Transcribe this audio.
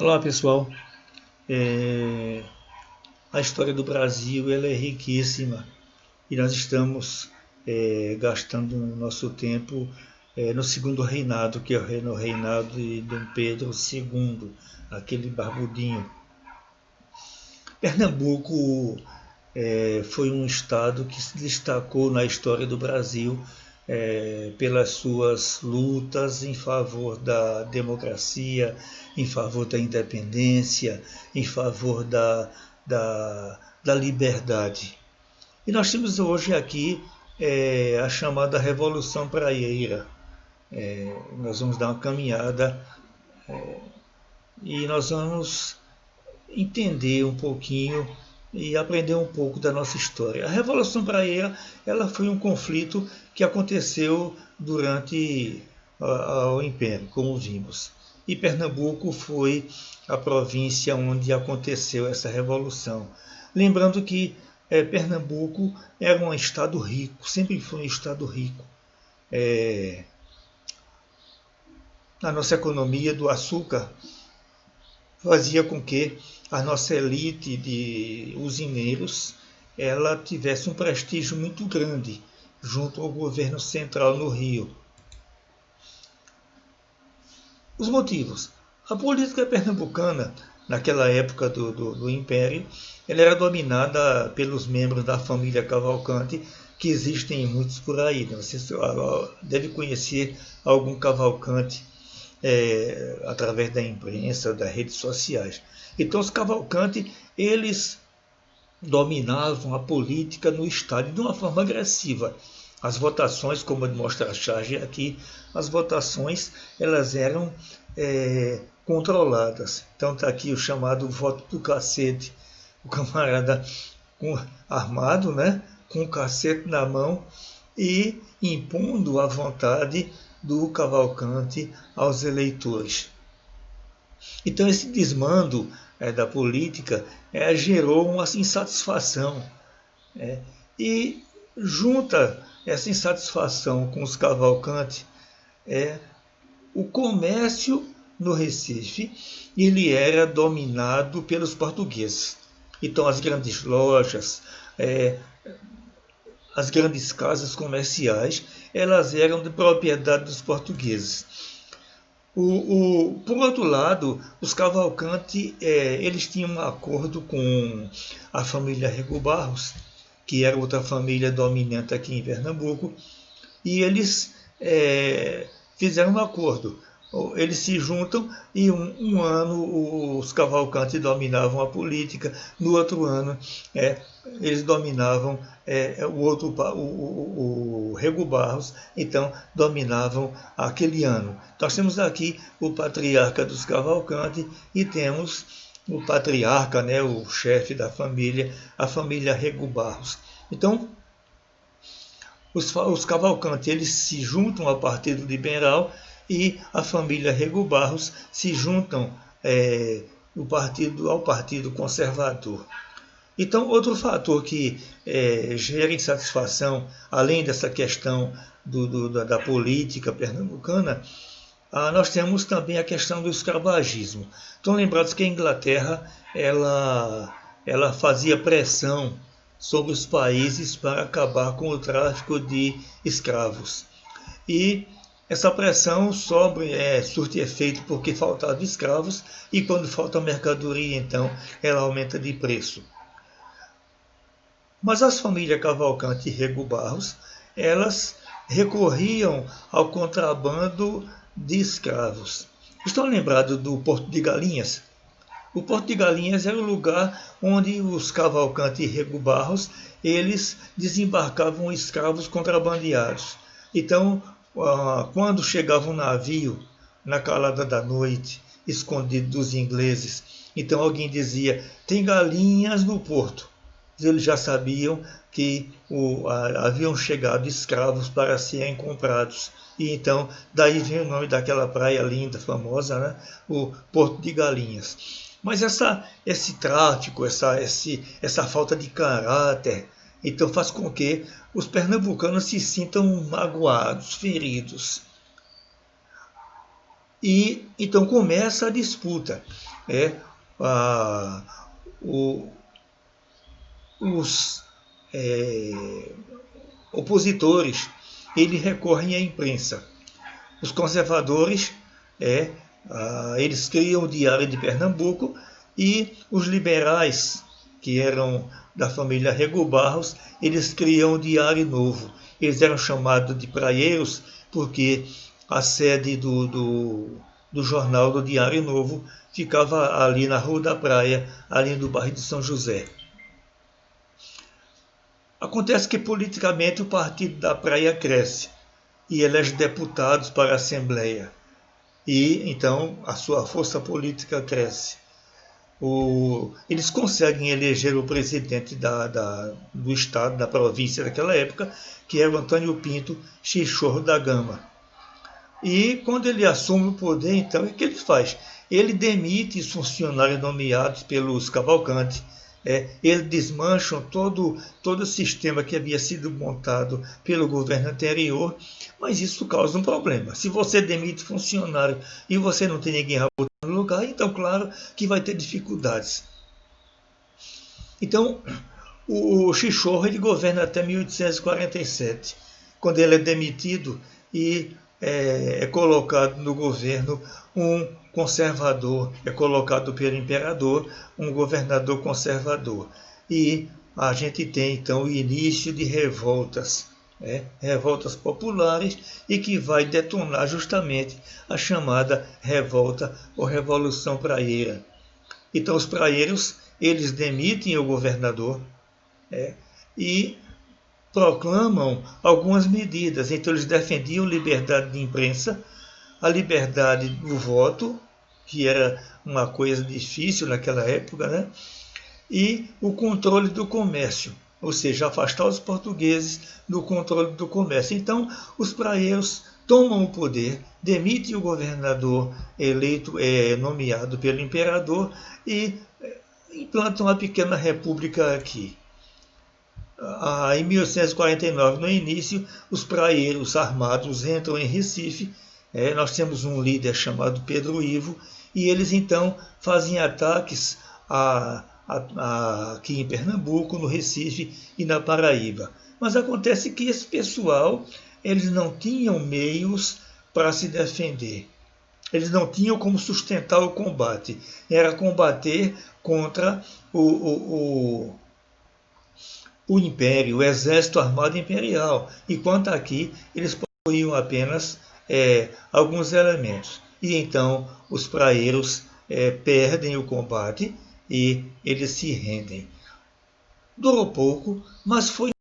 Olá pessoal, É, a história do Brasil ela é riquíssima e nós estamos gastando nosso tempo no segundo reinado, que é o reinado de Dom Pedro II, aquele barbudinho. Pernambuco foi um estado que se destacou na história do Brasil pelas suas lutas em favor da democracia, em favor da independência, em favor da liberdade. E nós temos hoje aqui a chamada Revolução Praieira. Nós vamos dar uma caminhada e nós vamos entender um pouquinho e aprender um pouco da nossa história. A Revolução Praieira ela foi um conflito que aconteceu durante o Império, como vimos. E Pernambuco foi a província onde aconteceu essa revolução. Lembrando que Pernambuco era um estado rico, sempre foi um estado rico. A nossa economia do açúcar fazia com que a nossa elite de usineiros ela tivesse um prestígio muito grande junto ao governo central no Rio. Os motivos. A política pernambucana, naquela época do Império, ela era dominada pelos membros da família Cavalcante, que existem muitos por aí. Você deve conhecer algum Cavalcante através da imprensa, das redes sociais. Então os Cavalcante, eles dominavam a política no Estado de uma forma agressiva. As votações, como mostra a charge aqui, as votações elas eram controladas. Então está aqui o chamado voto do cacete. O camarada armado, né, com o cacete na mão e impondo a vontade do Cavalcante aos eleitores. Então esse desmando da política gerou uma insatisfação. E junta essa insatisfação com os Cavalcante, o comércio no Recife ele era dominado pelos portugueses. Então as grandes lojas, as grandes casas comerciais, elas eram de propriedade dos portugueses. Por outro lado, os Cavalcante eles tinham um acordo com a família Rego Barros, que era outra família dominante aqui em Pernambuco, e eles fizeram um acordo. Eles se juntam e um ano os Cavalcante dominavam a política, no outro ano eles dominavam o Rego Barros, então dominavam aquele ano. Nós temos aqui o patriarca dos Cavalcante e temos o patriarca, né, o chefe da família, a família Rego Barros. Então, os Cavalcante eles se juntam ao Partido Liberal e a família Rego Barros se juntam ao Partido Conservador. Então, outro fator que gera insatisfação, além dessa questão da política pernambucana, nós temos também a questão do escravagismo. Estão lembrados que a Inglaterra ela fazia pressão sobre os países para acabar com o tráfico de escravos. E essa pressão surte efeito porque faltavam escravos, e quando falta mercadoria, então ela aumenta de preço. Mas as famílias Cavalcante e Rego Barros, elas recorriam ao contrabando de escravos. Estão lembrados do Porto de Galinhas? O Porto de Galinhas era o lugar onde os Cavalcante e Rego Barros eles desembarcavam escravos contrabandeados. Então, quando chegava um navio na calada da noite, escondido dos ingleses, então alguém dizia: tem galinhas no porto. Eles já sabiam que haviam chegado escravos para serem comprados. E então, daí vem o nome daquela praia linda, famosa, né? O Porto de Galinhas. Mas esse tráfico, essa falta de caráter, então faz com que os pernambucanos se sintam magoados, feridos. E então começa a disputa. a, o, os opositores eles recorrem à imprensa. Os conservadores eles criam o Diário de Pernambuco e os liberais, que eram da família Rego Barros, eles criam o Diário Novo. Eles eram chamados de praieiros porque a sede do jornal do Diário Novo ficava ali na Rua da Praia, ali no bairro de São José. Acontece que politicamente o Partido da Praia cresce e elege deputados para a Assembleia. E então a sua força política cresce. Eles conseguem eleger o presidente do estado, da província daquela época, que era o Antônio Pinto Chichorro da Gama. E quando ele assume o poder, então, o que ele faz? Ele demite os funcionários nomeados pelos Cavalcante. Eles desmancham todo o sistema que havia sido montado pelo governo anterior, mas isso causa um problema. Se você demite funcionário e você não tem ninguém a botar no lugar, então claro que vai ter dificuldades. Então, o Chichorro ele governa até 1847, quando ele é demitido e é colocado no governo um conservador, é colocado pelo imperador um governador conservador. E a gente tem então o início de revoltas, revoltas populares, e que vai detonar justamente a chamada revolta ou Revolução Praieira. Então os praeiros eles demitem o governador e proclamam algumas medidas. Então eles defendiam liberdade de imprensa, a liberdade do voto, que era uma coisa difícil naquela época, né? E o controle do comércio, ou seja, afastar os portugueses do controle do comércio. Então, os praeiros tomam o poder, demitem o governador eleito, nomeado pelo imperador, e implantam uma pequena república aqui. Em 1849, no início, os praeiros armados entram em Recife. Nós temos um líder chamado Pedro Ivo, e eles então fazem ataques aqui em Pernambuco, no Recife e na Paraíba. Mas acontece que esse pessoal eles não tinham meios para se defender. Eles não tinham como sustentar o combate. Era combater contra o Império, o Exército Armado Imperial. Enquanto aqui eles possuíam apenas alguns elementos. E então os praeiros perdem o combate e eles se rendem. Durou pouco, mas foi